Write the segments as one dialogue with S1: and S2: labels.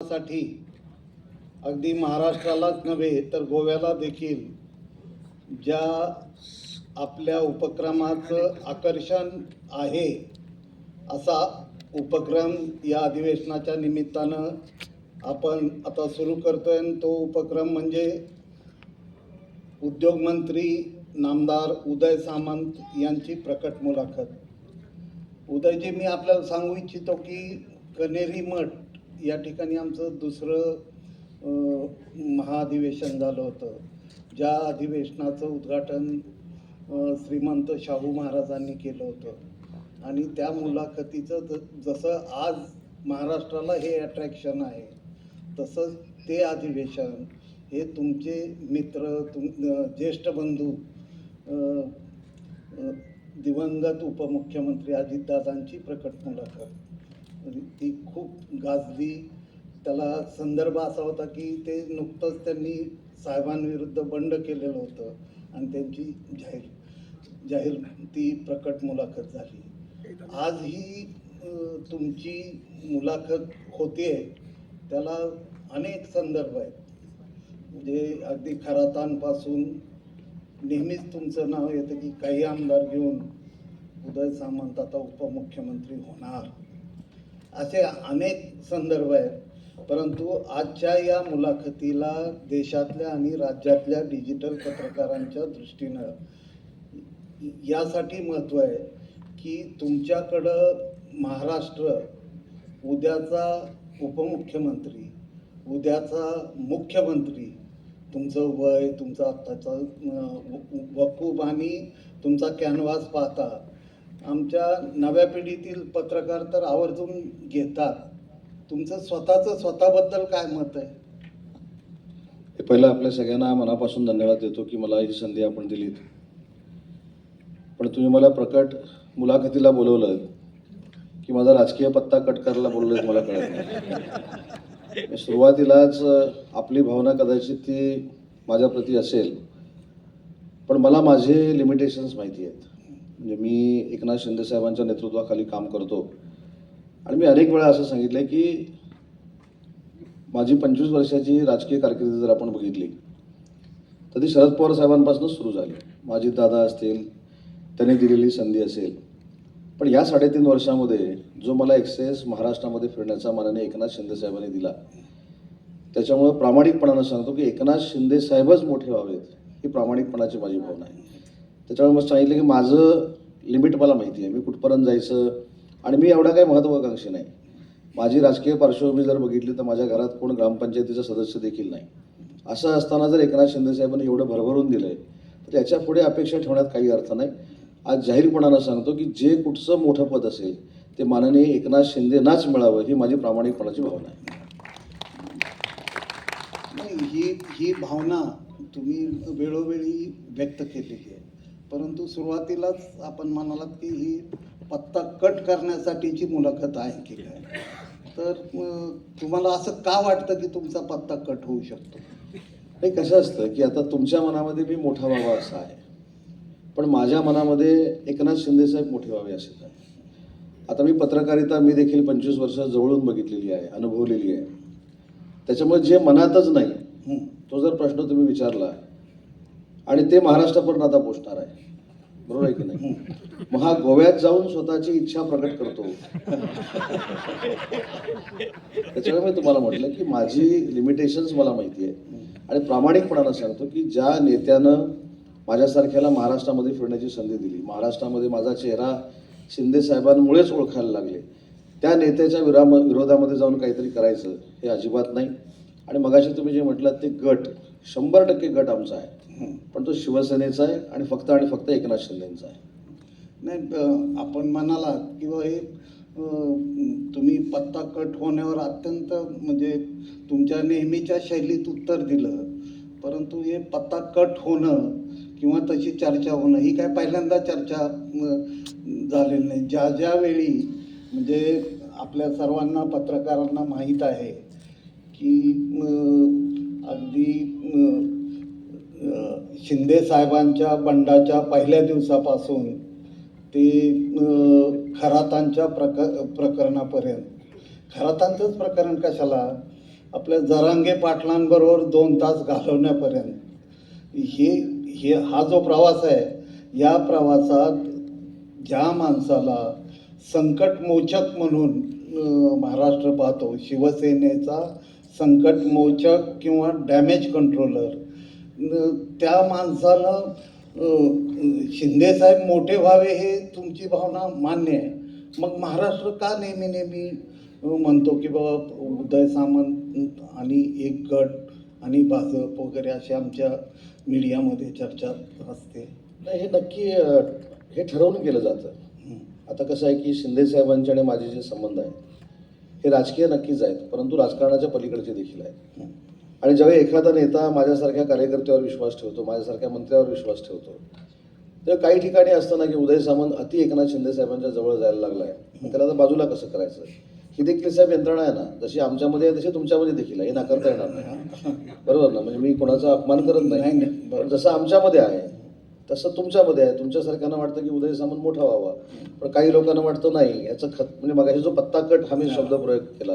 S1: अधिवेशनासाठी अगदी महाराष्ट्रालाच नव्हे तर गोव्याला देखील ज्या आपल्या उपक्रमाचं आकर्षण आहे असा उपक्रम या अधिवेशनाच्या निमित्तानं आपण आता सुरू करतोय. आणि तो उपक्रम म्हणजे उद्योगमंत्री नामदार उदय सामंत यांची प्रकट मुलाखत. उदयजी, मी आपल्याला सांगू इच्छितो की कनेरी मठ या ठिकाणी आमचं दुसरं महाअधिवेशन झालं होतं. ज्या अधिवेशनाचं उद्घाटन श्रीमंत शाहू महाराजांनी केलं होतं आणि त्या मुलाखतीचं जसं आज महाराष्ट्राला हे अट्रॅक्शन आहे तसंच ते अधिवेशन हे तुमचे मित्र ज्येष्ठ बंधू दिवंगत उपमुख्यमंत्री अजितदादांची प्रकट मुलाखत ती खूप गाजली. त्याला संदर्भ असा होता की ते नुकतंच त्यांनी साहेबांविरुद्ध बंड केलेलं होतं आणि त्यांची जाहीर ती प्रकट मुलाखत झाली. आज ही तुमची मुलाखत होते, त्याला अनेक संदर्भ आहेत. म्हणजे अगदी खरातांपासून नेहमीच तुमचं नाव येतं की काही आमदार घेऊन उदय सामंत आता उपमुख्यमंत्री होणार, असे अनेक संदर्भ आहेत. परंतु आजच्या या मुलाखतीला देशातल्या आणि राज्यातल्या डिजिटल पत्रकारांच्या दृष्टीनं यासाठी महत्त्व आहे की तुमच्याकडं महाराष्ट्र उद्याचा उपमुख्यमंत्री, उद्याचा मुख्यमंत्री, तुमचं वय, तुमचा आत्ताचा वकूब आणि तुमचा कॅनव्हास पाहता आमच्या नव्या पिढीतील पत्रकार तर आवर्जून घेतात. तुमचं स्वतःबद्दल काय मत आहे?
S2: पहिलं आपल्या सगळ्यांना मनापासून धन्यवाद देतो की मला ही संधी आपण दिलीत. पण तुम्ही मला प्रकट मुलाखतीला बोलवलं की माझा राजकीय पत्ता कट करायला बोलवलं मला कळत नाही. सुरुवातीलाच आपली भावना कदाचित ती माझ्याप्रती असेल, पण मला माझे लिमिटेशन्स माहिती आहेत. म्हणजे मी एकनाथ शिंदे साहेबांच्या नेतृत्वाखाली काम करतो आणि मी अनेक वेळा असं सांगितलं की माझी 25 वर्षाची राजकीय कारकीर्द जर आपण बघितली तर ती शरद पवार साहेबांपासूनच सुरू झाली. माझी दादा असतील, त्यांनी दिलेली संधी असेल, पण या 3.5 वर्षामध्ये जो मला एक्सेस महाराष्ट्रामध्ये फिरण्याचा माननीय एकनाथ शिंदे साहेबांनी दिला, त्याच्यामुळं प्रामाणिकपणानं सांगतो की एकनाथ शिंदे साहेबच मोठे व्हावेत ही प्रामाणिकपणाची माझी भावना आहे. त्याच्यामुळे मग सांगितलं की माझं लिमिट मला माहिती आहे, मी कुठपर्यंत जायचं. आणि मी एवढा काही महत्त्वाकांक्षी नाही. माझी राजकीय पार्श्वभूमी जर बघितली तर माझ्या घरात कोण ग्रामपंचायतीचा सदस्य देखील नाही. असं असताना जर एकनाथ शिंदे साहेबांनी एवढं भरभरून दिलं आहे तर याच्या पुढे अपेक्षा ठेवण्यात काही अर्थ नाही. आज जाहीरपणानं सांगतो की जे कुठचं मोठं पद असेल ते माननीय एकनाथ शिंदेनाच मिळावं ही माझी प्रामाणिकपणाची भावना आहे.
S1: नाही, ही भावना तुम्ही वेळोवेळी व्यक्त केलेली आहे, परंतु सुरुवातीलाच आपण म्हणालात की ही पत्ता कट करण्यासाठीची मुलाखत आहे की काय, तर तुम्हाला असं का वाटतं की तुमचा पत्ता कट होऊ शकतो?
S2: नाही, कसं असतं की आता तुमच्या मनामध्ये मी मोठा व्हावा असा आहे, पण माझ्या मनामध्ये एकनाथ शिंदे साहेब मोठे व्हावे असेच आहे. आता मी पत्रकारिता मी देखील 25 वर्ष जवळून बघितलेली आहे, अनुभवलेली आहे. त्याच्यामुळे जे मनातच नाही तो जर प्रश्न तुम्ही विचारला आणि ते महाराष्ट्रापर्यंत आता पोचणार आहे, बरोबर आहे की नाही? मग हा गोव्यात जाऊन स्वतःची इच्छा प्रकट करतो. त्याच्यामुळे मी तुम्हाला म्हटलं की माझी लिमिटेशन्स मला माहिती आहे आणि प्रामाणिकपणानं सांगतो की ज्या नेत्यानं माझ्यासारख्याला महाराष्ट्रामध्ये फिरण्याची संधी दिली, महाराष्ट्रामध्ये माझा चेहरा शिंदे साहेबांमुळेच ओळखायला लागले, त्या नेत्याच्या विरोधामध्ये जाऊन काहीतरी करायचं हे अजिबात नाही. आणि मगाशी तुम्ही जे म्हटलात ते गट 100% गट आमचा आहे, पण तो शिवसेनेचा आहे आणि फक्त एकनाथ शिंदेचा आहे.
S1: नाही, आपण म्हणाला किंवा हे तुम्ही पत्ता कट होण्यावर अत्यंत म्हणजे तुमच्या नेहमीच्या शैलीत उत्तर दिलं, परंतु हे पत्ता कट होणं किंवा तशी चर्चा होणं ही काय पहिल्यांदा चर्चा झालेली नाही. ज्या वेळी म्हणजे आपल्या सर्वांना पत्रकारांना माहीत आहे की अगदी शिंदे साहेबांच्या बंडाच्या पहिल्या दिवसापासून ते खरातांच्या प्रकरणापर्यंत, खरातांचंच प्रकरण कशाला, आपल्या जरांगे पाटलांबरोबर 2 तास घालवण्यापर्यंत हा जो प्रवास आहे, या प्रवासात ज्या माणसाला संकटमोचक म्हणून महाराष्ट्र पाहतो, शिवसेनेचा संकटमोचक किंवा डॅमेज कंट्रोलर, त्या माणसानं शिंदेसाहेब मोठे व्हावे हे तुमची भावना मान्य आहे. मग महाराष्ट्र का नेहमी म्हणतो की बाबा उदय सामंत आणि एक गट आणि भाजप वगैरे अशी आमच्या मीडियामध्ये चर्चा असते?
S2: नाही, हे नक्की हे ठरवून केलं जातं. आता कसं आहे की शिंदे साहेबांचे आणि माझे जे संबंध आहेत हे राजकीय नक्कीच आहेत, परंतु राजकारणाच्या पलीकडचे देखील आहेत. आणि जेव्हा एखादा नेता माझ्यासारख्या कार्यकर्त्यावर विश्वास ठेवतो, माझ्यासारख्या मंत्र्यावर विश्वास ठेवतो, तर काही ठिकाणी असतं ना की उदय सामंत अति एकनाथ शिंदे साहेबांच्या जवळ जायला लागला आहे, मग त्याला आता बाजूला कसं करायचं, ही देखील साहेब यंत्रणा आहे ना, जशी आमच्यामध्ये आहे तशी तुमच्यामध्ये देखील आहे, हे नाकारता येणार नाही. बरोबर ना? म्हणजे मी कोणाचा अपमान करत नाही, पण जसं आमच्यामध्ये आहे तसं तुमच्यामध्ये आहे. तुमच्यासारख्यांना वाटतं की उदय सामंत मोठा व्हावा, पण काही लोकांना वाटतं नाही याचं म्हणजे मगाशी जो पत्ता कट हा मी शब्दप्रयोग केला,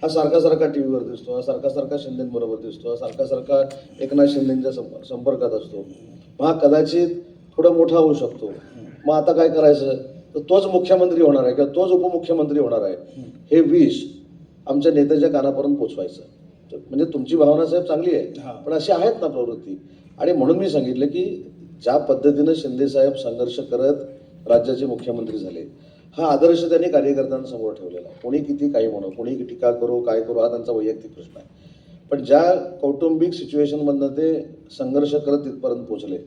S2: हा सारखा टी व्हीवर दिसतो, हा सारखा शिंदेबरोबर दिसतो, हा सारखा एकनाथ शिंदेच्या संपर्कात असतो, मग हा कदाचित थोडा मोठा होऊ शकतो. मग आता काय करायचं, तर तोच मुख्यमंत्री होणार आहे किंवा तोच उपमुख्यमंत्री होणार आहे, हे विष आमच्या नेत्याच्या कानापर्यंत पोचवायचं. म्हणजे तुमची भावना साहेब चांगली आहे, पण अशी आहेत ना प्रवृत्ती. आणि म्हणून मी सांगितलं की ज्या पद्धतीनं शिंदेसाहेब संघर्ष करत राज्याचे मुख्यमंत्री झाले, हा आदर्श त्यांनी कार्यकर्त्यांसमोर ठेवलेला आहे. कोणी किती काही म्हणो, कोणी टीका करो, काय करो, हा त्यांचा वैयक्तिक प्रश्न आहे. पण ज्या कौटुंबिक सिच्युएशनमधनं ते संघर्ष करत तिथपर्यंत पोहोचले,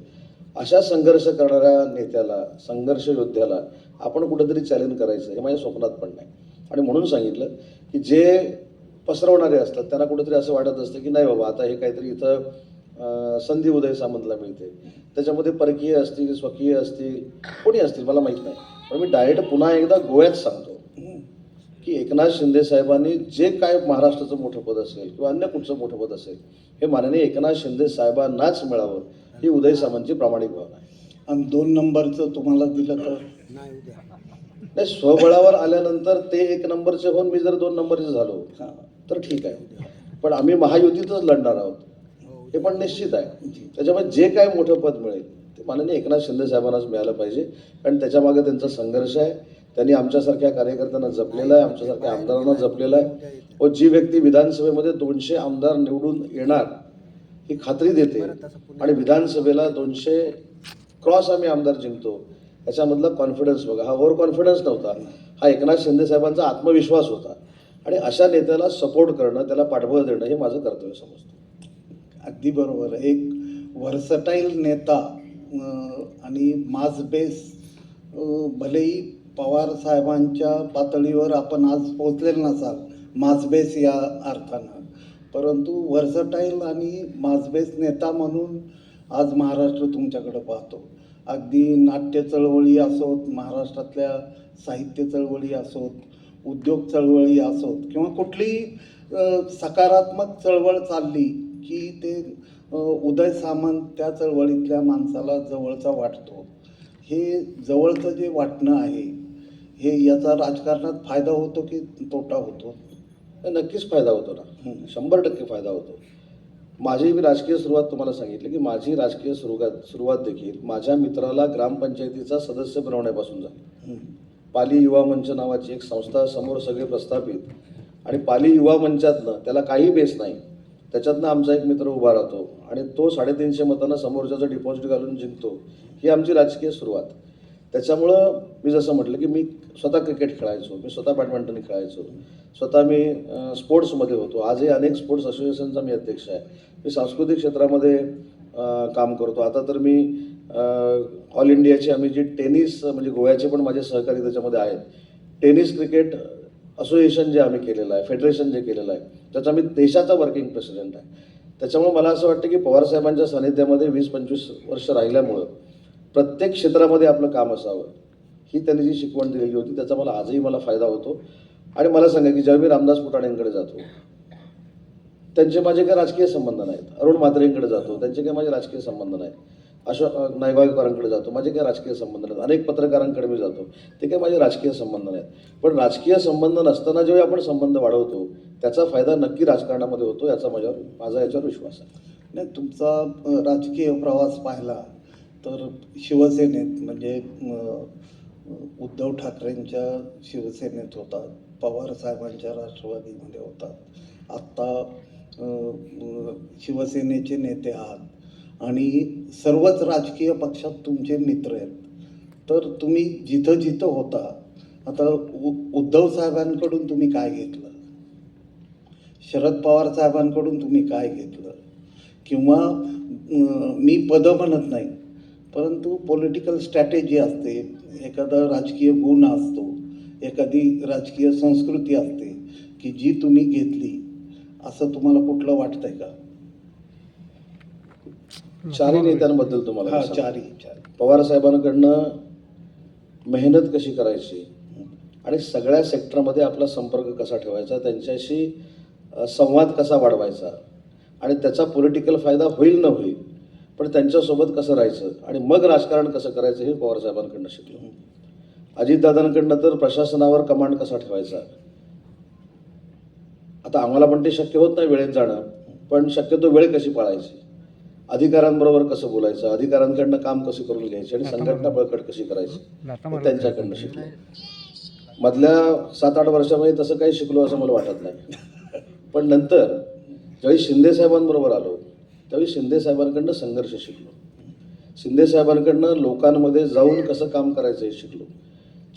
S2: अशा संघर्ष करणाऱ्या नेत्याला, संघर्ष योद्ध्याला आपण कुठेतरी चॅलेंज करायचं हे माझ्या स्वप्नात पण नाही. आणि म्हणून सांगितलं की जे पसरवणारे असतात त्यांना कुठेतरी असं वाटत असतं की नाही बाबा आता हे काहीतरी इथं संधी उदय सामंतला मिळते, त्याच्यामध्ये परकीय असतील, स्वकीय असतील, कोणी असतील मला माहीत नाही, पण मी डायरेक्ट पुन्हा एकदा गोव्यात सांगतो की एकनाथ शिंदे साहेबांनी जे काय महाराष्ट्राचं मोठं पद असेल किंवा अन्य कुठचं मोठं पद असेल हे माननीय एकनाथ शिंदे साहेबांनाच मिळावं, ही उदय सामंतची प्रामाणिक भावना आहे.
S1: आणि 2 नंबरचं तुम्हाला दिलं तर
S2: नाही, स्वबळावर आल्यानंतर ते 1 नंबरचे होऊन मी जर 2 नंबरचे झालो तर ठीक आहे, पण आम्ही महायुतीतच लढणार आहोत हे पण निश्चित आहे. त्याच्यामुळे जे काय मोठं पद मिळेल ते माननीय एकनाथ शिंदे साहेबांनाच मिळालं पाहिजे, कारण त्याच्यामागे त्यांचा संघर्ष आहे. त्यांनी आमच्यासारख्या कार्यकर्त्यांना जपलेला आहे, आमच्यासारख्या आमदारांना जपलेला आहे. व जी व्यक्ती विधानसभेमध्ये 200 आमदार निवडून येणार ही खात्री देते आणि विधानसभेला 200 क्रॉस आम्ही आमदार जिंकतो, याच्यामधला कॉन्फिडन्स बघा. हा ओव्हर कॉन्फिडन्स नव्हता, हा एकनाथ शिंदे साहेबांचा आत्मविश्वास होता. आणि अशा नेत्याला सपोर्ट करणं, त्याला पाठबळ देणं हे माझं कर्तव्य समजतो.
S1: अगदी बरोबर. एक व्हर्सटाईल नेता आणि मास बेस, भलेही पवार साहेबांच्या पातळीवर आपण आज पोचलेलं नसाल मास बेस या अर्थानं, परंतु व्हर्सटाईल आणि मास बेस नेता म्हणून आज महाराष्ट्र तुमच्याकडे पाहतो. अगदी नाट्य चळवळी असोत, महाराष्ट्रातल्या साहित्य चळवळी असोत, उद्योग चळवळी असोत किंवा कुठलीही सकारात्मक चळवळ चालली की ते उदय सामंत त्या चळवळीतल्या माणसाला जवळचा वाटतो. हे जवळचं जे वाटणं आहे हे याचा राजकारणात फायदा होतो की तोटा होतो?
S2: नक्कीच फायदा होतो ना, 100% फायदा होतो. माझी राजकीय सुरुवात तुम्हाला सांगितली की माझी राजकीय सुरुवात देखील माझ्या मित्राला ग्रामपंचायतीचा सदस्य बनवण्यापासून झाली. पाली युवा मंच नावाची एक संस्था समोर सगळे प्रस्थापित, आणि पाली युवा मंचातनं त्याला काही बेस नाही, त्याच्यातनं आमचा एक मित्र उभा राहतो आणि तो 350 मतांना समोरच्याचं डिपॉझिट घालून जिंकतो. ही आमची राजकीय सुरुवात. त्याच्यामुळं मी जसं म्हटलं की मी स्वतः क्रिकेट खेळायचो, मी स्वतः बॅडमिंटन खेळायचो, स्वतः मी स्पोर्ट्समध्ये होतो. आजही अनेक स्पोर्ट्स असोसिएशनचा मी अध्यक्ष आहे. मी सांस्कृतिक क्षेत्रामध्ये काम करतो. आता तर मी ऑल इंडियाची आम्ही जी टेनिस, म्हणजे गोव्याचे पण माझे सहकारी त्याच्यामध्ये आहेत, टेनिस क्रिकेट असोसिएशन जे आम्ही केलेलं आहे, फेडरेशन जे केलेलं आहे, त्याचा मी देशाचा वर्किंग प्रेसिडेंट आहे. त्याच्यामुळे मला असं वाटतं की पवारसाहेबांच्या सानिध्यामध्ये 20-25 वर्ष राहिल्यामुळं प्रत्येक क्षेत्रामध्ये आपलं काम असावं ही त्यांनी जी शिकवण दिलेली होती, त्याचा मला आजही फायदा होतो. आणि मला सांगा की जेव्हा मी रामदास फुटाणेंकडे जातो, त्यांचे माझे काही राजकीय संबंध नाहीत. अरुण म्हात्रेंकडे जातो, त्यांचे काही माझे राजकीय संबंध नाहीत. अशोक नायगावकरांकडे जातो, माझे काही राजकीय संबंध नाहीत. अनेक पत्रकारांकडे मी जातो, ते काही माझे राजकीय संबंध नाहीत. पण राजकीय संबंध नसताना जेव्हा आपण संबंध वाढवतो त्याचा फायदा नक्की राजकारणामध्ये होतो, याचा माझा याच्यावर विश्वास आहे.
S1: नाही, तुमचा राजकीय प्रवास पाहिला तर शिवसेनेत म्हणजे उद्धव ठाकरेंच्या शिवसेनेत होता, पवार साहेबांच्या राष्ट्रवादीमध्ये होता, आत्ता शिवसेनेचे नेते आहात आणि सर्वच राजकीय पक्षात तुमचे मित्र आहेत. तर तुम्ही जिथं जिथं होता, आता उद्धव साहेबांकडून तुम्ही काय घेतलं, शरद पवार साहेबांकडून तुम्ही काय घेतलं, किंवा मी पदं म्हणत नाही परंतु पॉलिटिकल स्ट्रॅटेजी असते, एखादा राजकीय गुण असतो, एखादी राजकीय संस्कृती असते की जी तुम्ही घेतली, असं तुम्हाला कुठलं वाटतंय का?
S2: चारही नेत्यांबद्दल तुम्हाला
S1: हा,
S2: मी सांगतो.
S1: चारी.
S2: पवार साहेबांकडनं मेहनत कशी करायची आणि सगळ्या सेक्टरमध्ये आपला संपर्क कसा ठेवायचा, त्यांच्याशी संवाद कसा वाढवायचा आणि त्याचा पॉलिटिकल फायदा होईल न होईल, पण त्यांच्यासोबत कसं राहायचं आणि मग राजकारण कसं करायचं हे पवार साहेबांकडनं शिकलो. अजितदादांकडनं तर प्रशासनावर कमांड कसा ठेवायचा. आता आम्हाला पण ते शक्य होत नाही वेळेत जाणं, पण शक्यतो वेळ कशी पाळायची, अधिकाऱ्यांबरोबर कसं बोलायचं, अधिकाऱ्यांकडनं काम कसं करून घ्यायचे आणि संघटना बळकट कशी करायची हे त्यांच्याकडनं शिकलो. मधल्या 7-8 वर्षामध्ये तसं काही शिकलो असं मला वाटत नाही. पण नंतर ज्यावेळी शिंदे साहेबांबरोबर आलो त्यावेळी शिंदे साहेबांकडनं संघर्ष शिकलो. शिंदे साहेबांकडनं लोकांमध्ये जाऊन कसं काम करायचं हे शिकलो.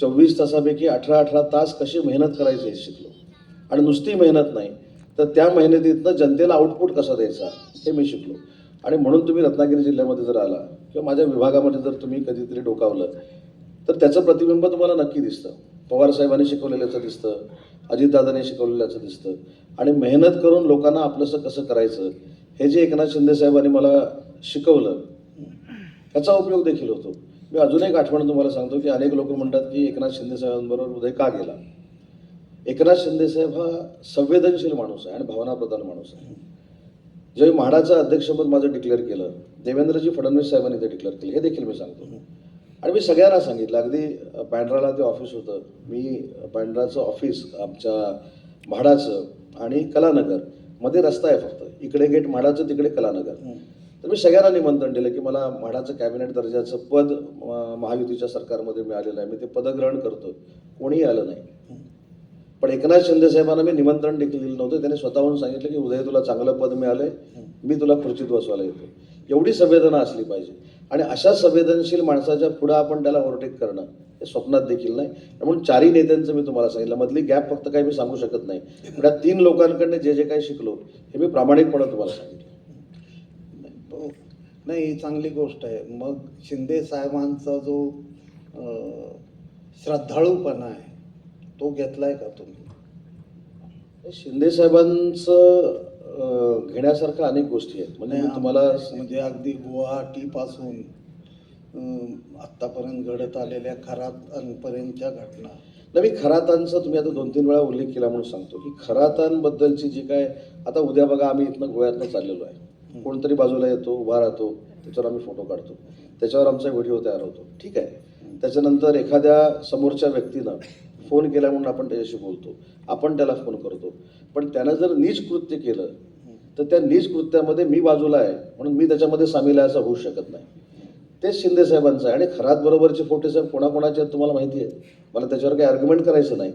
S2: 24 तासापैकी 18 तास कशी मेहनत करायची हे शिकलो. आणि नुसती मेहनत नाही तर त्या मेहनतीतनं जनतेला आउटपुट कसा द्यायचा हे मी शिकलो. आणि म्हणून तुम्ही रत्नागिरी जिल्ह्यामध्ये जर आला किंवा माझ्या विभागामध्ये जर तुम्ही कधीतरी डोकावलं तर त्याचं प्रतिबिंब तुम्हाला नक्की दिसतं. पवार साहेबांनी शिकवलेल्याचं दिसतं, अजितदादांनी शिकवलेल्याचं दिसतं. आणि मेहनत करून लोकांना आपलंसं कसं करायचं हे जे एकनाथ शिंदे साहेबांनी मला शिकवलं त्याचा उपयोग देखील होतो. मी अजून एक आठवण तुम्हाला सांगतो की अनेक लोक म्हणतात की एकनाथ शिंदे साहेबांबरोबर उदय का गेला. एकनाथ शिंदे साहेब हा संवेदनशील माणूस आहे आणि भावनाप्रधान माणूस आहे. ज्यावेळी म्हाडाचं अध्यक्षपद माझं डिक्लेअर केलं, देवेंद्रजी फडणवीस साहेबांनी ते डिक्लेअर केलं, हे देखील मी सांगतो. आणि मी सगळ्यांना सांगितलं, अगदी बँड्राला ते ऑफिस होतं, मी बँड्राचं ऑफिस आमच्या म्हाडाचं आणि कलानगर मध्ये रस्ता आहे फक्त, इकडे गेट म्हाडाचं, तिकडे कलानगर. तर मी सगळ्यांना निमंत्रण दिलं की मला म्हाडाचं कॅबिनेट दर्जाचं पद महायुतीच्या सरकारमध्ये मिळालेलं आहे, मी ते पदग्रहण करतो. कोणीही आलं नाही. पण एकनाथ शिंदे साहेबांना मी निमंत्रण देखील दिलं नव्हतं. त्याने स्वतःहून सांगितलं की उदय तुला चांगलं पद मिळालंय, मी तुला खुर्चीत बसवायला येतो. एवढी संवेदना असली पाहिजे. आणि अशा संवेदनशील माणसाच्या पुढं आपण त्याला ओव्हरटेक करणं हे स्वप्नात देखील नाही. म्हणून चारही नेत्यांचं मी तुम्हाला सांगितलं, मधली गॅप फक्त काही मी सांगू शकत नाही. पण या 3 लोकांकडनं जे जे काही शिकलो हे मी प्रामाणिकपणे तुम्हाला सांगितलं.
S1: नाही, ही चांगली गोष्ट आहे. मग शिंदे साहेबांचा जो श्रद्धाळूपणा आहे तो घेतलाय का तुम्ही?
S2: शिंदे साहेबांचं घेण्यासारख्या अनेक गोष्टी आहेत. म्हणजे मी तुम्हाला
S1: म्हणजे अगदी गुवाहाटीपासून आत्तापर्यंत घडत आलेल्या खरातांपर्यंतच्या घटना.
S2: नाही, मी खरातांचा तुम्ही आता 2-3 वेळा उल्लेख केला म्हणून सांगतो की खरातांबद्दलची जी काय, आता उद्या बघा आम्ही इथनं गोव्यातनं चाललेलो आहे, कोणतरी बाजूला येतो, उभा राहतो, त्याच्यावर आम्ही फोटो काढतो, त्याच्यावर आमचा व्हिडिओ तयार होतो, ठीक आहे. त्याच्यानंतर एखाद्या समोरच्या व्यक्तीनं फोन केला म्हणून आपण त्याच्याशी बोलतो, आपण त्याला फोन करतो. पण त्यानं जर नीच कृत्य केलं तर त्या नीच कृत्यामध्ये मी बाजूला आहे म्हणून मी त्याच्यामध्ये सामील आहे असं होऊ शकत नाही. तेच शिंदे साहेबांचं आहे. आणि खरात बरोबरचे फोटो साहेब कोणाकोणाचे आहेत तुम्हाला माहिती आहे, मला त्याच्यावर काही आर्ग्युमेंट करायचं नाही.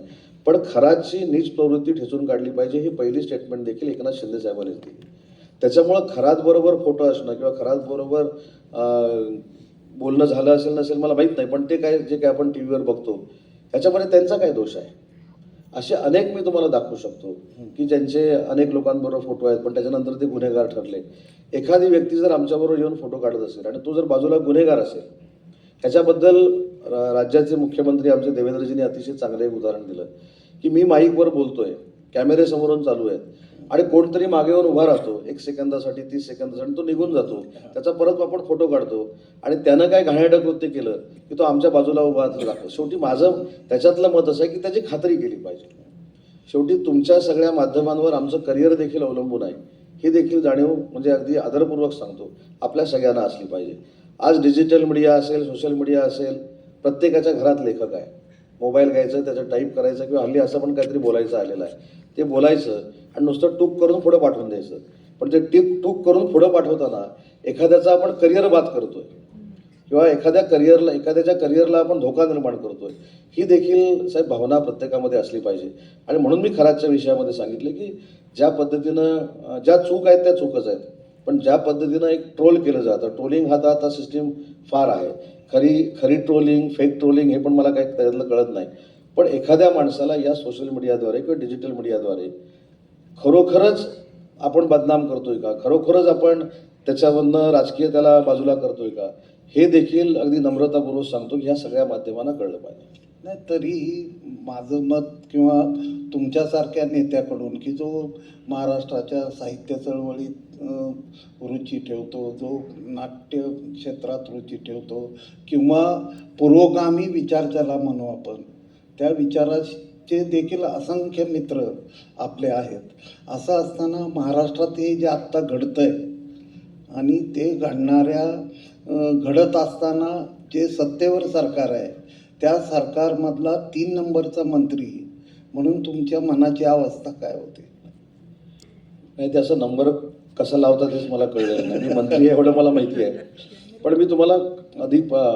S2: पण खरातची नीच प्रवृत्ती ठेचून काढली पाहिजे ही पहिली स्टेटमेंट देखील एकनाथ शिंदे साहेबांनी दिली. त्याच्यामुळं खरात बरोबर फोटो असणं किंवा खरात बरोबर बोलणं झालं असेल नसेल मला माहीत नाही, पण ते काय जे काय आपण टी व्हीवर बघतो ह्याच्यामध्ये त्यांचा काय दोष आहे. असे अनेक मी तुम्हाला दाखवू शकतो की ज्यांचे अनेक लोकांबरोबर फोटो आहेत पण त्याच्यानंतर ते गुन्हेगार ठरले. एखादी व्यक्ती जर आमच्याबरोबर येऊन फोटो काढत असेल आणि तो जर बाजूला गुन्हेगार असेल, ह्याच्याबद्दल राज्याचे मुख्यमंत्री आमचे देवेंद्रजींनी अतिशय चांगलं एक उदाहरण दिलं की मी माईकवर बोलतोय, कॅमेरे समोरून चालू आहेत आणि कोणतरी मागे येऊन उभा राहतो 1 सेकंदासाठी 30 सेकंदासाठी, तो निघून जातो, त्याचा परत आपण फोटो काढतो आणि त्यानं काय घाणेरडं कृत्य केलं की तो आमच्या बाजूला उभा राहतो. शेवटी माझं त्याच्यातलं मत असं आहे की त्याची खात्री केली पाहिजे. शेवटी तुमच्या सगळ्या माध्यमांवर आमचं करिअर देखील अवलंबून आहे, ही देखील जाणीव म्हणजे अगदी आदरपूर्वक सांगतो आपल्या सगळ्यांना असली पाहिजे. आज डिजिटल मीडिया असेल, सोशल मीडिया असेल, प्रत्येकाच्या घरात लेखक आहे. मोबाईल घ्यायचं, त्याचं टाईप करायचं किंवा हल्ली असं पण काहीतरी बोलायचं आलेलं आहे, ते बोलायचं आणि नुसतं टूक करून पुढं पाठवून द्यायचं. पण ते टूक करून पुढं पाठवताना एखाद्याचा आपण करिअर बाद करतोय किंवा एखाद्याच्या करिअरला आपण धोका निर्माण करतोय, ही देखील साहेब भावना प्रत्येकामध्ये असली पाहिजे. आणि म्हणून मी खराच्या विषयामध्ये सांगितलं की ज्या पद्धतीनं ज्या चूक आहेत त्या चूकच आहेत, पण ज्या पद्धतीनं एक ट्रोल केलं जातं, ट्रोलिंग हा आता सिस्टीम फार आहे. खरी ट्रोलिंग, फेक ट्रोलिंग हे पण मला काही त्याच्यातलं कळत नाही. पण एखाद्या माणसाला या सोशल मीडियाद्वारे किंवा डिजिटल मीडियाद्वारे खरोखरच आपण बदनाम करतोय का, खरोखरच आपण त्याच्यावरनं राजकीय त्याला बाजूला करतोय का, हे देखील अगदी नम्रतापूर्वक सांगतो की ह्या सगळ्या माध्यमांना कळलं पाहिजे.
S1: नाही, तरीही माझं मत किंवा तुमच्यासारख्या नेत्याकडून की जो महाराष्ट्राच्या साहित्य चळवळीत रुची ठेवतो, जो नाट्य क्षेत्रात रुची ठेवतो किंवा पुरोगामी विचार ज्याला म्हणू आपण, त्या विचाराचे देखील असंख्य मित्र आपले आहेत. असं असताना महाराष्ट्रात हे जे आत्ता घडतं आहे आणि ते घडत असताना जे सत्तेवर सरकार आहे त्या सरकारमधला 3 नंबरचा मंत्री म्हणून तुमच्या मनाची अवस्था काय होती?
S2: नाही, ते असं नंबर कसा लावता तेच मला कळलेलं नाही. मी मंत्री एवढं मला माहिती आहे. पण मी तुम्हाला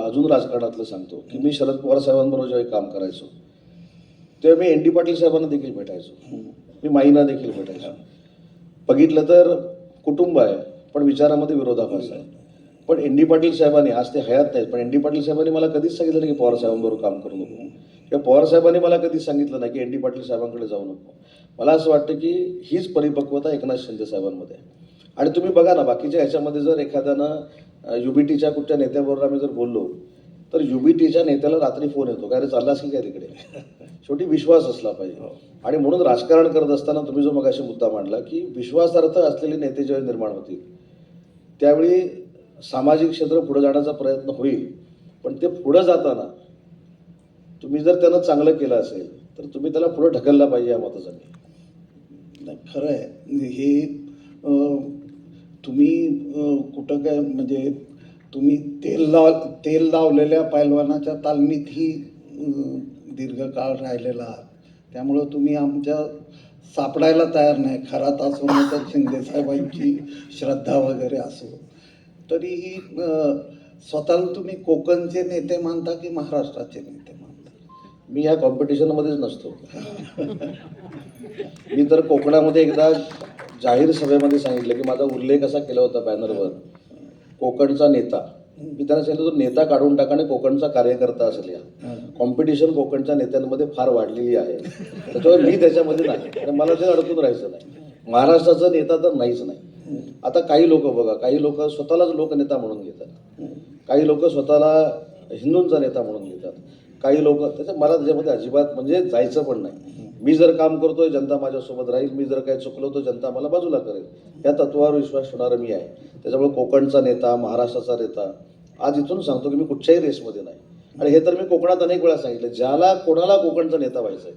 S2: अजून राजकारणातलं सांगतो की मी शरद पवार साहेबांबरोबर ज्यावेळी काम करायचो तेव्हा मी ND पाटील साहेबांना देखील भेटायचो, मी माईंना देखील भेटायचो. बघितलं तर कुटुंब आहे पण विचारामध्ये विरोधाभास आहे. पण ND पाटील साहेबांनी, आज ते हयात नाहीत, पण ND पाटील साहेबांनी मला कधीच सांगितलं नाही की पवार साहेबांबरोबर काम करू नको किंवा पवार साहेबांनी मला कधीच सांगितलं नाही की ND पाटील साहेबांकडे जाऊ नको. मला असं वाटतं की हीच परिपक्वता एकनाथ शिंदे साहेबांमध्ये. आणि तुम्ही बघा ना, बाकीच्या ह्याच्यामध्ये जर एखाद्यानं UBTच्या कुठच्या नेत्याबरोबर आम्ही जर बोललो तर UBTच्या नेत्याला रात्री फोन येतो, काय रे चाललास की काय तिकडे. शेवटी विश्वास असला पाहिजे. आणि म्हणून राजकारण करत असताना तुम्ही जो मगाशी मुद्दा मांडला की विश्वासार्थ असलेले नेते ज्यावेळी निर्माण होतील त्यावेळी सामाजिक क्षेत्र पुढे जाण्याचा प्रयत्न होईल. पण ते पुढं जाताना तुम्ही जर त्यानं चांगलं केलं असेल तर तुम्ही त्याला पुढे ढकलला पाहिजे, या मताचा मी.
S1: नाही, खरं आहे हे. तुम्ही कुठं काय म्हणजे तुम्ही तेल लावलेल्या पैलवानाच्या तालमीतही दीर्घकाळ राहिलेला आहात, त्यामुळं तुम्ही आमच्या सापडायला तयार नाही. खरात असो नाही तर शिंदेसाहेबांची श्रद्धा वगैरे असो, तरीही स्वतःला तुम्ही कोकणचे नेते मानता की महाराष्ट्राचे नेते मानता?
S2: मी ह्या कॉम्पिटिशनमध्येच नसतो. मी तर कोकणामध्ये एकदा जाहीर सभेमध्ये सांगितलं की माझा उल्लेख असा केला होता बॅनरवर, कोकणचा नेता. मी त्यांना सांगितलं तो नेता काढून टाका आणि कोकणचा कार्यकर्ता असेल. या कॉम्पिटिशन कोकणच्या नेत्यांमध्ये फार वाढलेली आहे, त्याच्यामुळे मी त्याच्यामध्ये नाही, मला ते अडकून राहायचं नाही. महाराष्ट्राचा नेता तर नाहीच नाही. आता काही लोक बघा, काही लोक स्वतःलाच लोकनेता म्हणून घेतात, काही लोक स्वतःला हिंदूंचा नेता म्हणून घेतात, काही लोक मला त्याच्यामध्ये अजिबात म्हणजे जायचं पण नाही. मी जर काम करतोय जनता माझ्यासोबत राहील, मी जर काही चुकलो तर जनता मला बाजूला करेल, या तत्वावर विश्वास ठेवणारा मी आहे. त्याच्यामुळे कोकणचा नेता, महाराष्ट्राचा नेता, आज इथून सांगतो की मी कुठच्याही रेसमध्ये नाही. आणि हे तर मी कोकणात अनेक वेळा सांगितलं, ज्याला कोणाला कोकणचा नेता व्हायचं आहे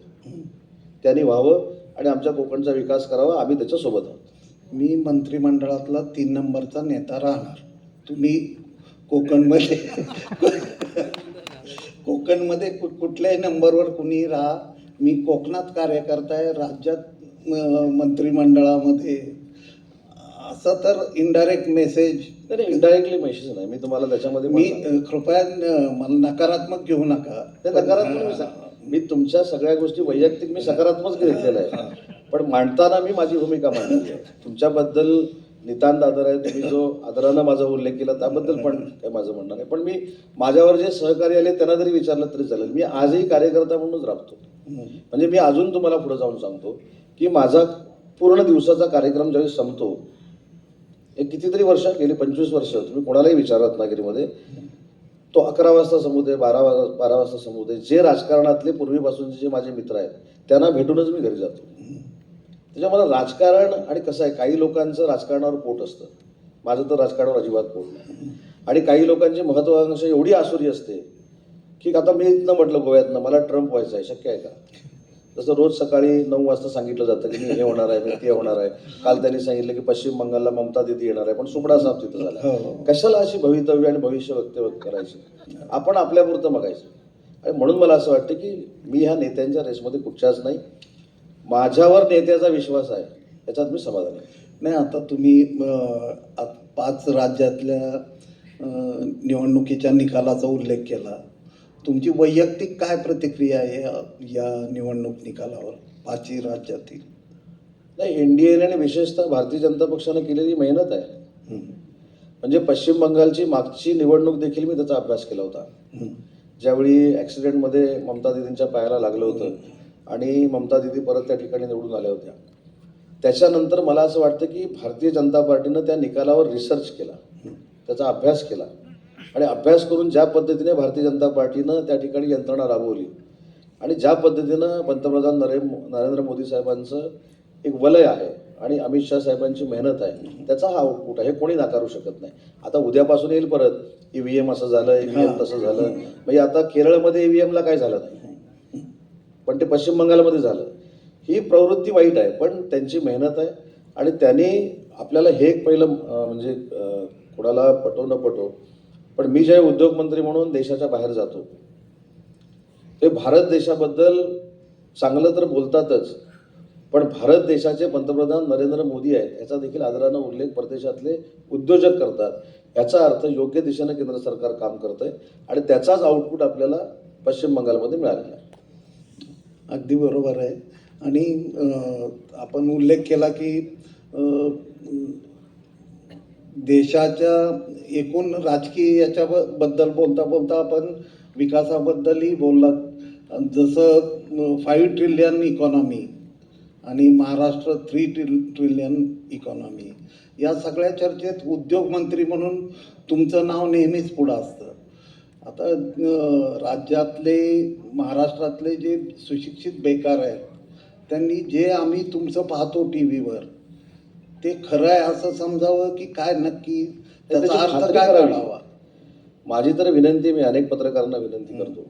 S2: त्यांनी व्हावं आणि आमच्या कोकणचा विकास करावा, आम्ही त्याच्यासोबत आहोत.
S1: मी मंत्रिमंडळातला 3 नंबरचा नेता राहणार. तुम्ही कोकणमध्ये कुठल्याही नंबरवर कुणी राहा, मी कोकणात कार्यकर्ता आहे, राज्यात मंत्रिमंडळामध्ये. असं तर इनडायरेक्ट मेसेज.
S2: नाही, इनडायरेक्टली मेसेज नाही, मी तुम्हाला त्याच्यामध्ये
S1: मी कृपया मला नकारात्मक घेऊ नका.
S2: नकारात्मक मी तुमच्या सगळ्या गोष्टी वैयक्तिक मी सकारात्मक घेतलेल्या आहे, पण मांडताना मी माझी भूमिका मांडली आहे. तुमच्याबद्दल नितांत आदर आहे, तुम्ही जो आदरानं माझा उल्लेख केला त्याबद्दल पण काय माझं म्हणणं नाही. पण मी माझ्यावर जे सहकारी आले त्यांना जरी विचारलं तरी चालेल, मी आजही कार्यकर्ता म्हणूनच राबतो. म्हणजे मी अजून तुम्हाला पुढे जाऊन सांगतो की माझा पूर्ण दिवसाचा कार्यक्रम ज्यावेळी संपतो, एक कितीतरी वर्ष गेली, 25 वर्ष, तुम्ही कोणालाही विचारा रत्नागिरीमध्ये, तो 11 वाजता संपू दे, 12 वाजता संपू दे, जे राजकारणातले पूर्वीपासूनचे जे माझे मित्र आहेत त्यांना भेटूनच मी घरी जातो. त्याच्यामुळे राजकारण आणि कसं आहे, काही लोकांचं राजकारणावर पोट असतं, माझं तर राजकारणावर अजिबात पोट नाही. आणि काही लोकांची महत्त्वाकांक्षा एवढी आसुरी असते की आता मी इथनं म्हटलं गोव्यातनं मला ट्रम्प व्हायचं आहे, शक्य आहे का? जसं रोज सकाळी 9 वाजता सांगितलं जातं की मी हे होणार आहे, मी ते होणार आहे. काल त्यांनी सांगितलं की पश्चिम बंगालला ममता दीदी येणार आहे, पण सुपडा साफ तिथं झाला.
S1: हो.
S2: कशाला अशी भवितव्य आणि भविष्य व्यक्त करायची? आपण आपल्यापुरतं बघायचं. आणि म्हणून मला असं वाटतं की मी ह्या नेत्यांच्या रेसमध्ये कुठच्याच नाही. माझ्यावर नेत्याचा विश्वास आहे, याच्यात मी समाधानी आहे.
S1: नाही, आता तुम्ही 5 राज्यातल्या निवडणुकीच्या निकालाचा उल्लेख केला. तुमची वैयक्तिक काय प्रतिक्रिया आहे या निवडणूक निकालावर 5ही राज्यातील?
S2: नाही, एनडीएने आणि विशेषतः भारतीय जनता पक्षानं केलेली मेहनत आहे.
S1: हं,
S2: म्हणजे पश्चिम बंगालची मागची निवडणूक देखील मी त्याचा अभ्यास केला होता.
S1: हं,
S2: ज्यावेळी ॲक्सिडेंटमध्ये ममता दीदींच्या पायाला लागलं होतं आणि ममता दीदी परत त्या ठिकाणी निवडून आल्या होत्या. त्याच्यानंतर मला असं वाटतं की भारतीय जनता पार्टीनं त्या निकालावर रिसर्च केला, त्याचा अभ्यास केला आणि अभ्यास करून ज्या पद्धतीने भारतीय जनता पार्टीनं त्या ठिकाणी यंत्रणा राबवली आणि ज्या पद्धतीनं पंतप्रधान नरेंद्र मोदी साहेबांचं एक वलय आहे आणि अमित शाह साहेबांची मेहनत आहे, त्याचा हा आउटपुट आहे. हे कोणी नाकारू शकत नाही. आता उद्यापासून येईल परत EVM असं झालं, EVM तसं झालं. म्हणजे आता केरळमध्ये EVMला काय झालं नाही, पण ते पश्चिम बंगालमध्ये झालं. ही प्रवृत्ती वाईट आहे, पण त्यांची मेहनत आहे आणि त्यांनी आपल्याला हे एक पहिलं म्हणजे कोणाला पटो न पटो, पण मी जे उद्योगमंत्री म्हणून देशाच्या बाहेर जातो, ते भारत देशाबद्दल चांगलं तर बोलतातच, पण भारत देशाचे पंतप्रधान नरेंद्र मोदी आहेत याचा देखील आदरानं उल्लेख परदेशातले उद्योजक करतात. याचा अर्थ योग्य दिशेनं केंद्र सरकार काम करतंय आणि त्याचाच आउटपुट आपल्याला पश्चिम बंगालमध्ये मिळालेला आहे.
S1: अगदी बरोबर आहे. आणि आपण उल्लेख केला की देशाच्या एकूण राजकीय याच्याबद्दल बोलता बोलता आपण विकासाबद्दलही बोललात. जसं 5 ट्रिलियन इकॉनॉमी आणि महाराष्ट्र 3 ट्रिलियन इकॉनॉमी, या सगळ्या चर्चेत उद्योगमंत्री म्हणून तुमचं नाव नेहमीच पुढं असतं. आता राज्यातले, महाराष्ट्रातले जे सुशिक्षित बेकार आहेत, त्यांनी जे आम्ही तुमचं पाहतो टी व्हीवर, ते खरं आहे असं समजावं की काय नक्की त्याचा अर्थ काय काढावा?
S2: माझी तर विनंती, मी अनेक पत्रकारांना विनंती करतो,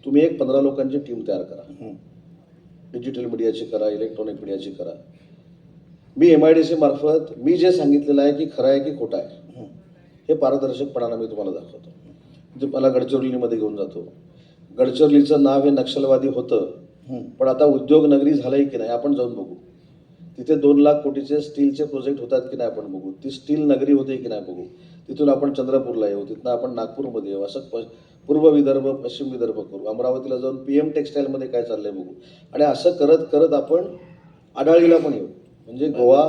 S2: तुम्ही एक 15 लोकांची टीम तयार करा. डिजिटल मीडियाची करा, इलेक्ट्रॉनिक मीडियाची करा. मी MIDC मार्फत मी जे सांगितलेलं आहे की खरं आहे की खोटं आहे हे पारदर्शकपणानं मी तुम्हाला दाखवतो. म्हणजे मला गडचिरोलीमध्ये घेऊन जातो. गडचिरोलीचं नाव हे नक्षलवादी होतं, पण आता उद्योग नगरी झालंय की नाही आपण जाऊन बघू. तिथे 2 लाख कोटीचे स्टीलचे प्रोजेक्ट होतात की नाही आपण बघू. ती स्टील नगरी होते की नाही बघू. तिथून आपण चंद्रपूरला येऊ, तिथनं आपण नागपूरमध्ये येऊ, असं पूर्व विदर्भ, पश्चिम विदर्भ करू. अमरावतीला जाऊन PM टेक्सटाईलमध्ये काय चाललंय बघू. आणि असं करत करत आपण आडाळीला पण येऊ. म्हणजे गोवा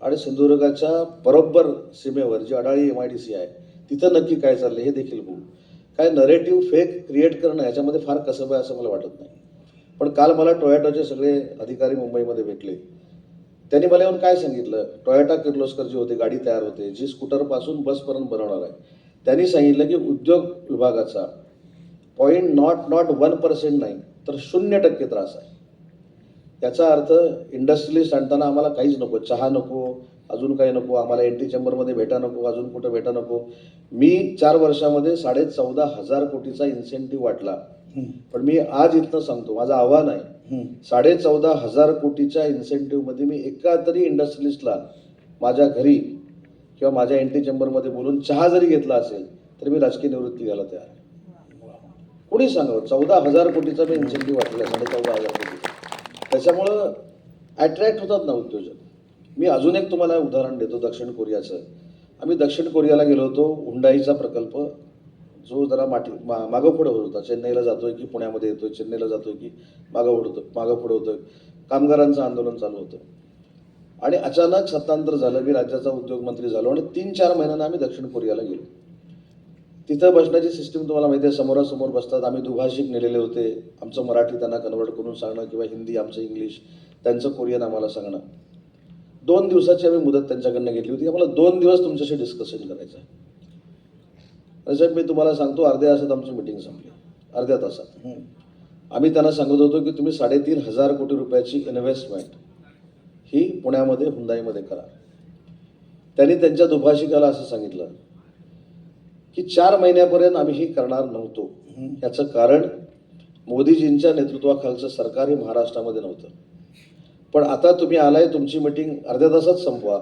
S2: आणि सिंधुदुर्गाच्या बरोबर सीमेवर जी आडाळी MIDC आहे तिथं नक्की काय चाललंय हे देखील बघू. काय नरेटिव्ह फेक क्रिएट करणं याच्यामध्ये फार कसब आहे असं मला वाटत नाही. पण काल मला टोयोटाचे सगळे अधिकारी मुंबईमध्ये भेटले. त्यांनी मला येऊन काय सांगितलं, टोयोटा किर्लोस्कर जी होते, गाडी तयार होते, जी स्कूटरपासून बसपर्यंत बनवणार आहे, त्यांनी सांगितलं की उद्योग विभागाचा 0.01% नाही तर 0% त्रास आहे. याचा अर्थ इंडस्ट्रियलिस्ट आणताना आम्हाला काहीच नको, चहा नको, अजून काही नको, आम्हाला NT चेंबरमध्ये भेटा नको, अजून कुठं भेटा नको. मी 4 वर्षामध्ये 14,500 कोटीचा इन्सेंटिव्ह वाटला. पण मी आज इथनं सांगतो, माझं आव्हान आहे, 14,500 कोटीच्या इन्सेंटिव्हमध्ये मी एका तरी इंडस्ट्रियलिस्टला माझ्या घरी किंवा माझ्या NT चेंबरमध्ये बोलून चहा जरी घेतला असेल तरी मी राजकीय निवृत्ती घ्यायला तयार आहे. कोणी सांगावं, 14,000 कोटीचा मी इन्सेंटिव्ह वाटलेला, 14,500 कोटीचा. त्याच्यामुळं अट्रॅक्ट होतात ना उद्योजक. मी अजून एक तुम्हाला उदाहरण देतो दक्षिण कोरियाचं. आम्ही दक्षिण कोरियाला गेलो होतो. हुंडाईचा प्रकल्प जो जरा मागं पुढं होत होता. चेन्नईला जातोय की पुण्यामध्ये येतोय, चेन्नईला जातोय की मागं पुढं होतोय. कामगारांचं आंदोलन चालू होतं आणि अचानक सत्तांतर झालं. मी राज्याचा उद्योगमंत्री झालो आणि 3-4 महिन्यांना आम्ही दक्षिण कोरियाला गेलो. तिथं बसण्याची सिस्टीम तुम्हाला माहिती आहे, समोरासमोर बसतात. आम्ही दुभाषिक नेलेले होते. आमचं मराठी त्यांना कन्वर्ट करून सांगणं किंवा हिंदी, आमचं इंग्लिश, त्यांचं कोरियन आम्हाला सांगणं. 2 दिवसाची आम्ही मुदत त्यांच्याकडनं घेतली होती. आम्हाला 2 दिवस तुमच्याशी डिस्कशन करायचं आहे. साहेब मी तुम्हाला सांगतो, अर्ध्या तासात आमची मिटिंग संपली. अर्ध्या तासात आम्ही त्यांना सांगत होतो की तुम्ही 3,500 कोटी रुपयाची इन्व्हेस्टमेंट ही पुण्यामध्ये हुंडाईमध्ये करा. त्यांनी त्यांच्या दुभाषिकाला असं सांगितलं की 4 महिन्यापर्यंत आम्ही ही करणार नव्हतो. याचं कारण मोदीजींच्या नेतृत्वाखालचं सरकार हे महाराष्ट्रामध्ये नव्हतं. पण आता तुम्ही आलाय, तुमची मिटिंग अर्ध्या तासात संपवा.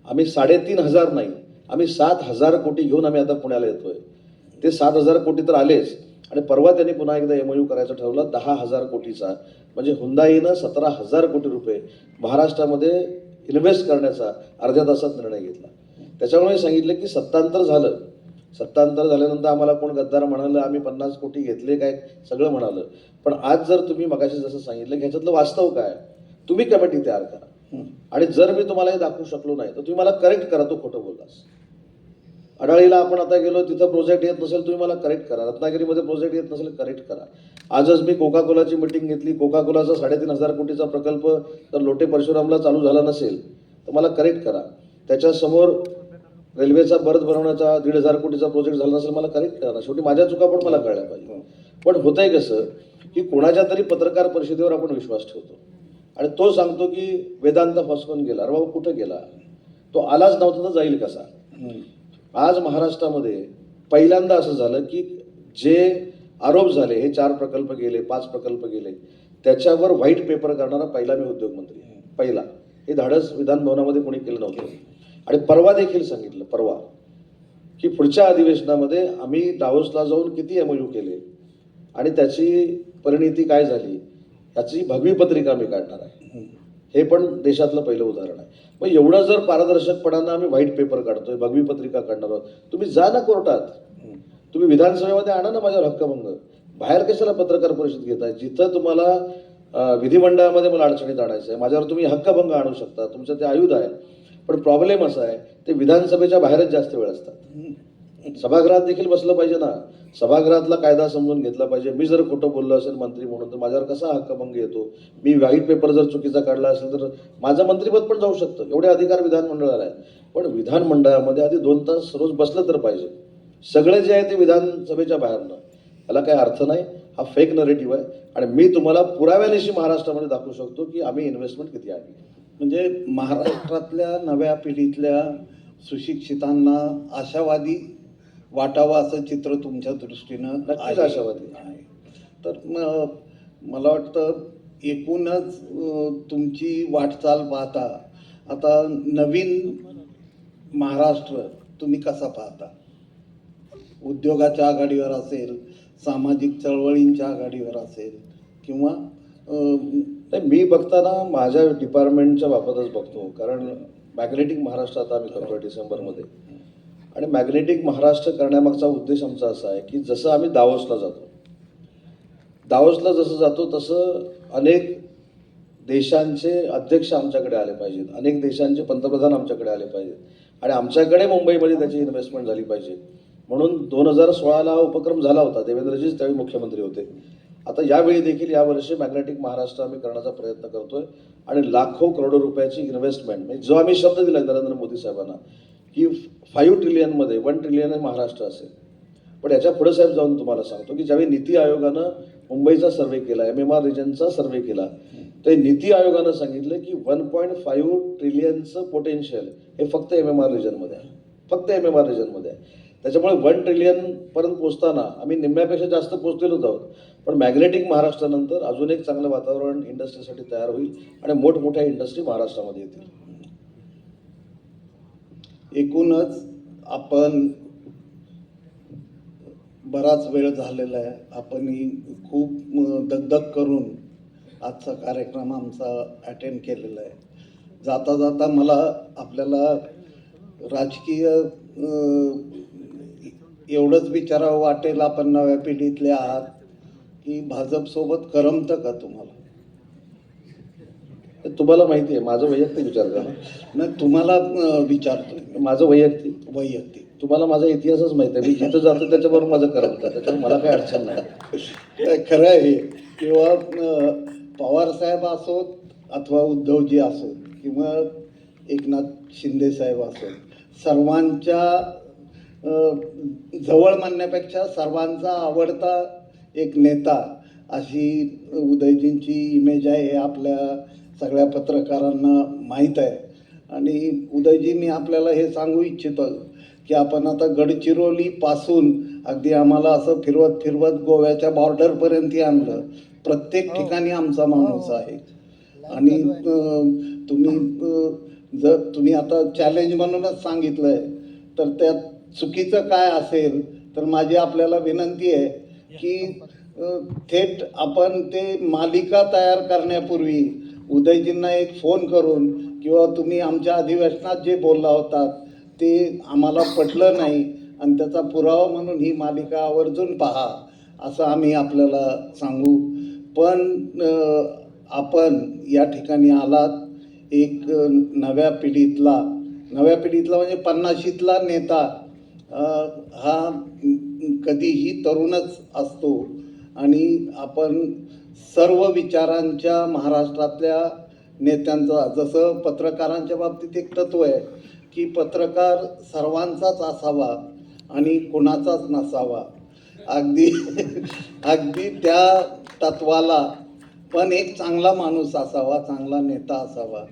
S2: आम्ही 3,500 नाही, आम्ही 7,000 कोटी घेऊन आम्ही आता पुण्याला येतोय. ते 7,000 कोटी तर आलेच, आणि परवा त्यांनी पुन्हा एकदा MOU करायचा ठरवला 10,000 कोटीचा. म्हणजे हुंदाईनं 17,000 कोटी रुपये महाराष्ट्रामध्ये इन्व्हेस्ट करण्याचा अर्ध्या तासात निर्णय घेतला. त्याच्यामुळे सांगितलं की सत्तांतर झालं. सत्तांतर झाल्यानंतर आम्हाला कोण गद्दार म्हणालं, आम्ही 50 कोटी घेतले काय, सगळं म्हणालं. पण आज जर तुम्ही मगाशी जसं सांगितलं की ह्याच्यातलं वास्तव काय, तुम्ही कमिटी तयार करा. आणि जर मी तुम्हाला हे दाखवू शकलो नाही तर तुम्ही मला करेक्ट करा, तो खोटं बोललास. अडाळीला आपण आता गेलो, तिथं प्रोजेक्ट येत नसेल तुम्ही मला करेक्ट करा. रत्नागिरीमध्ये प्रोजेक्ट येत नसेल करेक्ट करा. आजच मी कोका कोलाची मिटिंग घेतली. कोका कोलाचा 3,500 कोटीचा प्रकल्प जर लोटे परशुरामला चालू झाला नसेल तर मला करेक्ट करा. त्याच्यासमोर रेल्वेचा बर्थ बनवण्याचा 1,500 कोटीचा प्रोजेक्ट झाला नसेल मला करेक्ट करा. शेवटी माझ्या चुका पण मला कळल्या पाहिजे. पण होतंय कसं की कोणाच्या तरी पत्रकार परिषदेवर आपण विश्वास ठेवतो आणि तो सांगतो की वेदांत फसवून गेला. अरे बाबा, कुठं गेला? तो आलाच नव्हता तर जाईल कसा? आज महाराष्ट्रामध्ये पहिल्यांदा असं झालं की जे आरोप झाले, हे 4 प्रकल्प गेले, 5 प्रकल्प गेले, त्याच्यावर व्हाईट पेपर करणारा पहिला मी उद्योगमंत्री आहे. पहिला. हे धाडस विधान भवनामध्ये कोणी केलं नव्हतं. आणि परवा देखील सांगितलं, परवा, की पुढच्या अधिवेशनामध्ये आम्ही दावोसला जाऊन किती MOU केले आणि त्याची परिणिती काय झाली याची भगवी पत्रिका मी काढणार आहे. हे पण देशातलं पहिलं उदाहरण आहे. मग एवढं जर पारदर्शकपणानं आम्ही व्हाईट पेपर काढतोय, भगवी पत्रिका काढणार आहोत, तुम्ही जा ना कोर्टात, तुम्ही विधानसभेमध्ये आणा ना माझ्यावर हक्कभंग. बाहेर कशाला पत्रकार परिषद घेताय? जिथं तुम्हाला विधिमंडळामध्ये मला अडचणीत आणायचं आहे, माझ्यावर तुम्ही हक्कभंग आणू शकता, तुमचं ते आयुध आहे. पण प्रॉब्लेम असा आहे, ते विधानसभेच्या बाहेरच जास्त वेळ असतात. सभागृहात देखील बसलं पाहिजे ना, सभागृहातला कायदा समजून घेतला पाहिजे. मी जर खोटं बोललो असेल मंत्री म्हणून तर माझ्यावर कसा हक्कभंग येतो? मी व्हाईट पेपर जर चुकीचा काढला असेल तर माझं मंत्रिपद पण जाऊ शकतं. एवढे अधिकार विधानमंडळाला आहे. पण विधानमंडळामध्ये आधी 2 तास रोज बसलं तर पाहिजे. सगळे जे आहे ते विधानसभेच्या बाहेरनं, याला काही अर्थ नाही. हा फेक नरेटिव्ह आहे. आणि मी तुम्हाला पुराव्यानिशी महाराष्ट्रामध्ये दाखवू शकतो की आम्ही इन्व्हेस्टमेंट किती आहे.
S1: म्हणजे महाराष्ट्रातल्या नव्या पिढीतल्या सुशिक्षितांना आशावादी वाटावं असं चित्र तुमच्या दृष्टीनं
S2: नक्कीच
S1: आहे.
S2: आशावादी
S1: आहे. तर मला वाटतं एकूणच तुमची वाटचाल पाहता आता नवीन महाराष्ट्र तुम्ही कसा पाहता? उद्योगाच्या आघाडीवर असेल, सामाजिक चळवळींच्या आघाडीवर असेल, किंवा
S2: नाही, मी बघताना माझ्या डिपार्टमेंटच्या बाबतच बघतो. कारण मॅग्नेटिक महाराष्ट्र आता आम्ही करतोय डिसेंबरमध्ये. आणि मॅग्नेटिक महाराष्ट्र करण्यामागचा उद्देश आमचा असा आहे की जसं आम्ही दावोसला जातो, दावोसला जसं जातो तसं अनेक देशांचे अध्यक्ष आमच्याकडे आले पाहिजेत, अनेक देशांचे पंतप्रधान आमच्याकडे आले पाहिजेत आणि आमच्याकडे मुंबईमध्ये त्याची इन्व्हेस्टमेंट झाली पाहिजे. म्हणून 2016ला हा उपक्रम झाला होता. देवेंद्रजीच त्यावेळी मुख्यमंत्री होते. आता यावेळी देखील यावर्षी मॅग्नेटिक महाराष्ट्र आम्ही करण्याचा प्रयत्न करतोय आणि लाखो करोडो रुपयाची इन्व्हेस्टमेंट, म्हणजे जो आम्ही शब्द दिला नरेंद्र मोदी साहेबांना की 5 ट्रिलियनमध्ये 1 ट्रिलियन महाराष्ट्र असेल. पण याच्या पुढे साहेब जाऊन तुम्हाला सांगतो की ज्यावेळी नीती आयोगानं मुंबईचा सर्व्हे केला, MMR रिजनचा सर्व्हे केला, तर नीती आयोगानं सांगितलं की 1.5 ट्रिलियनचं पोटेन्शियल हे फक्त MMR रिजनमध्ये आहे, फक्त MMR रिजनमध्ये आहे. त्याच्यामुळे 1 ट्रिलियनपर्यंत पोहोचताना आम्ही निम्म्यापेक्षा जास्त पोहोचलेलोच आहोत. पण मॅग्नेटिक महाराष्ट्रानंतर अजून एक चांगलं वातावरण इंडस्ट्रीसाठी तयार होईल आणि मोठमोठ्या इंडस्ट्री महाराष्ट्रामध्ये येतील.
S1: एकूणच आपण बराच वेळ झालेला आहे. आपण खूप दगदग करून आजचा कार्यक्रम आमचा अटेंड केलेला आहे. जाता जाता मला आपल्याला राजकीय एवढंच विचारावं वाटेल, आपण नव्या पिढीतले आहात, की भाजपसोबत करमतं का तुम्हाला?
S2: तुम्हाला माहिती आहे माझं वैयक्तिक विचार करा.
S1: नाही, तुम्हाला विचारतोय.
S2: माझं वैयक्तिक तुम्हाला माझा इतिहासच माहिती आहे. मी जिथं जातो त्याच्याबरोबर माझं करमतं, त्याच्यामुळे मला काही अडचण नाही.
S1: खरं आहे. किंवा पवार साहेब असोत अथवा उद्धवजी असोत किंवा एकनाथ शिंदे साहेब असोत, सर्वांच्या जवळ म्हणण्यापेक्षा सर्वांचा आवडता एक नेता अशी उदयजींची इमेज आहे, हे आपल्या सगळ्या पत्रकारांना माहीत आहे. आणि उदयजी, मी आपल्याला हे सांगू इच्छितो की आपण आता गडचिरोली पासून अगदी आम्हाला असं फिरवत फिरवत गोव्याच्या बॉर्डरपर्यंत आणलं. प्रत्येक ठिकाणी आमचा माणूस आहे. आणि तुम्ही जर तुम्ही आता चॅलेंज म्हणूनच सांगितलंय, तर त्यात चुकीचं काय असेल तर माझी आपल्याला विनंती आहे की थेट आपण ते मालिका तयार करण्यापूर्वी उदयजींना एक फोन करून, किंवा तुम्ही आमच्या अधिवेशनात जे बोलला होतात ते आम्हाला पटलं नाही आणि त्याचा पुरावा म्हणून ही मालिका आवर्जून पहा, असं आम्ही आपल्याला सांगू. पण आपण या ठिकाणी आलात एक नव्या पिढीतला म्हणजे 50शीतला नेता. हा कधीही तरुणच असतो आणि आपण सर्व विचारांच्या महाराष्ट्रातल्या नेत्यांचा, जसं पत्रकारांच्या बाबतीत एक तत्व आहे की पत्रकार सर्वांचाच असावा आणि कोणाचाच नसावा. अगदी त्या तत्वाला पण एक चांगला माणूस असावा, चांगला नेता असावा.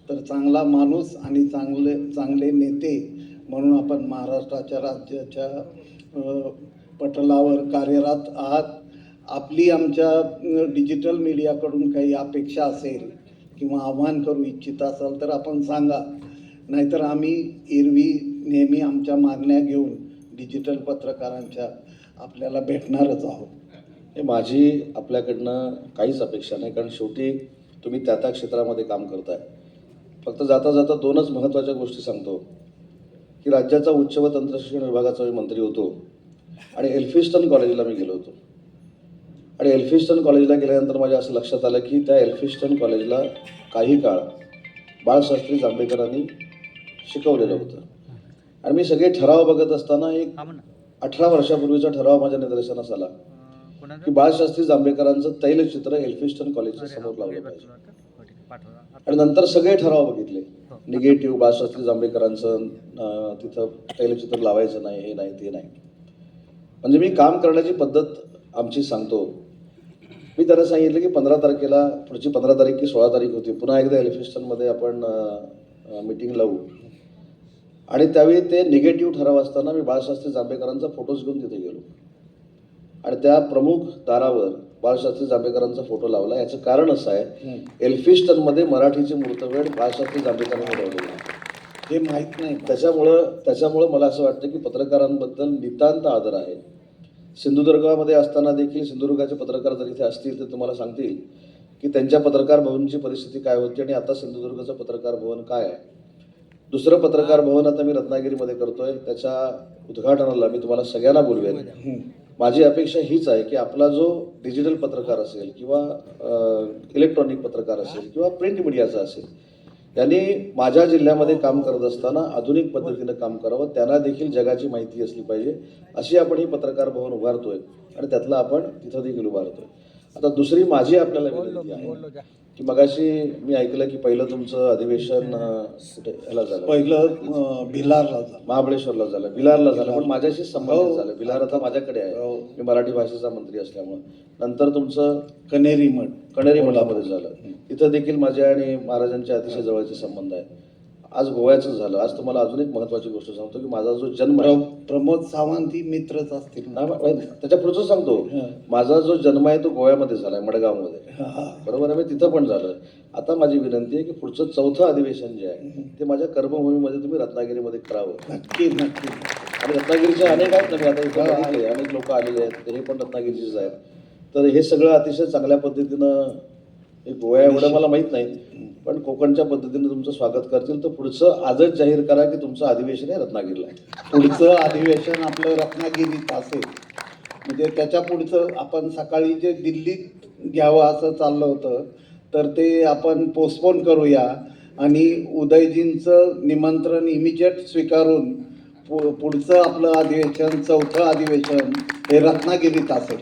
S1: तर चांगला माणूस आणि चांगले नेते म्हणून आपण महाराष्ट्राच्या राज्याच्या पटलावर कार्यरत आहात. आपली आमच्या डिजिटल मीडियाकडून काही अपेक्षा असेल किंवा आव्हान करू इच्छित असाल तर आपण सांगा, नाहीतर आम्ही एरवी नेहमी आमच्या मागण्या घेऊन डिजिटल पत्रकारांच्या आपल्याला भेटणारच आहोत.
S2: हे माझी आपल्याकडनं काहीच अपेक्षा नाही, कारण शेवटी तुम्ही त्या क्षेत्रामध्ये काम करताय. फक्त जाता जाता दोनच महत्त्वाच्या गोष्टी सांगतो की राज्याचा उच्च व तंत्रशिक्षण विभागाचा मी मंत्री होतो आणि एल्फिस्टन कॉलेजला मी गेलो होतो. आणि एल्फिस्टन कॉलेजला गेल्यानंतर माझ्या असं लक्षात आलं की त्या एल्फिस्टन कॉलेजला काही काळ बाळशास्त्री जांभेकरांनी शिकवलेलं होतं. आणि मी सगळे ठराव बघत असताना एक 18 वर्षापूर्वीचा ठराव माझ्या निदर्शनास आला की बाळशास्त्री जांभेकरांचं तैलचित्र एल्फिस्टन कॉलेजच्या समोर लावलं पाहिजे. आणि नंतर सगळे ठराव बघितले, निगेटिव्ह, बाळशास्त्री जांभेकरांचं तिथं तैलचित्र लावायचं नाही, हे नाही ते नाही. म्हणजे मी काम करण्याची पद्धत आमची सांगतो. मी त्यांना सांगितलं की 15 तारखेला, पुढची 15 तारीख की 16 तारीख होती, पुन्हा एकदा एल्फिस्टनमध्ये आपण मीटिंग लावू. आणि त्यावेळी ते निगेटिव्ह ठराव असताना मी बाळशास्त्री जांभेकरांचा फोटोज घेऊन तिथे गेलो आणि त्या प्रमुख दारावर बाळशास्त्री जांभेकरांचा फोटो लावला. याचं कारण असं आहे, एल्फिस्टनमध्ये मराठीची मूर्तवेड बाळशास्त्री जांभेकरांनी मिळवलेली आहे.
S1: हे माहीत नाही.
S2: त्याच्यामुळं मला असं वाटतं की पत्रकारांबद्दल नितांत आदर आहे. सिंधुदुर्गामध्ये असताना देखील सिंधुदुर्गाचे पत्रकार जर इथे असतील तर तुम्हाला सांगतील की त्यांच्या पत्रकार भवनची परिस्थिती काय होती आणि आता सिंधुदुर्गाचं पत्रकार भवन काय आहे. दुसरं पत्रकार भवन आता मी रत्नागिरीमध्ये करतोय, त्याच्या उद्घाटनाला मी तुम्हाला सगळ्यांना बोलवेन. माझी अपेक्षा हीच आहे की आपला जो डिजिटल पत्रकार असेल किंवा इलेक्ट्रॉनिक पत्रकार असेल किंवा प्रिंट मीडियाचा असेल, त्यांनी माझ्या जिल्ह्यामध्ये काम करत असताना आधुनिक पद्धतीनं काम करावं, त्यांना देखील जगाची माहिती असली पाहिजे, अशी आपण ही पत्रकार भवन उभारतोय आणि त्यातलं आपण तिथं देखील उभारतोय. आता दुसरी माझी आपल्याला विनंती आहे की मगाशी मी ऐकलं की पहिलं तुमचं अधिवेशन कुठे ह्याला झालं,
S1: पहिलं भिलारला झालं,
S2: महाबळेश्वरला झालं, भिलारला झालं, पण माझ्याशी संबंधित झालं. भिलार आता माझ्याकडे आहे, मी मराठी भाषेचा मंत्री असल्यामुळे. नंतर तुमचं कण्हेरी मठामध्ये झालं, तिथं देखील माझ्या आणि महाराजांचे अतिशय जवळचे संबंध आहेत. आज गोव्याचं झालं. आज तुम्हाला अजून एक महत्त्वाची गोष्ट सांगतो की माझा जो जन्म आहे,
S1: प्रमोद सावंत ही मित्रच असतील ना,
S2: त्याच्या पुढचं सांगतो, माझा जो जन्म आहे तो गोव्यामध्ये झालाय, मडगावमध्ये, बरोबर आहे, तिथं पण झालं. आता माझी विनंती आहे की पुढचं 4थं अधिवेशन जे आहे ते माझ्या कर्मभूमीमध्ये तुम्ही रत्नागिरीमध्ये करावं.
S1: नक्की.
S2: आणि रत्नागिरीचे अनेक आहेत ना, मी आता इथे बघितले, अनेक लोक आलेले आहेत, हे पण रत्नागिरीचेच आहेत. तर हे सगळं अतिशय चांगल्या पद्धतीनं, गोवा एवढं मला माहीत नाही, पण कोकणच्या पद्धतीने तुमचं स्वागत करतील. तर पुढचं आजच जाहीर करा की तुमचं अधिवेशन आहे रत्नागिरीला.
S1: पुढचं अधिवेशन आपलं रत्नागिरीत असेल, म्हणजे त्याच्या पुढचं आपण सकाळी जे दिल्लीत घ्यावं असं चाललं होतं, तर ते आपण पोस्टपोन करूया आणि उदयजींचं निमंत्रण इमिजिएट स्वीकारून पुढचं आपलं अधिवेशन, 4थं अधिवेशन हे रत्नागिरीत असेल.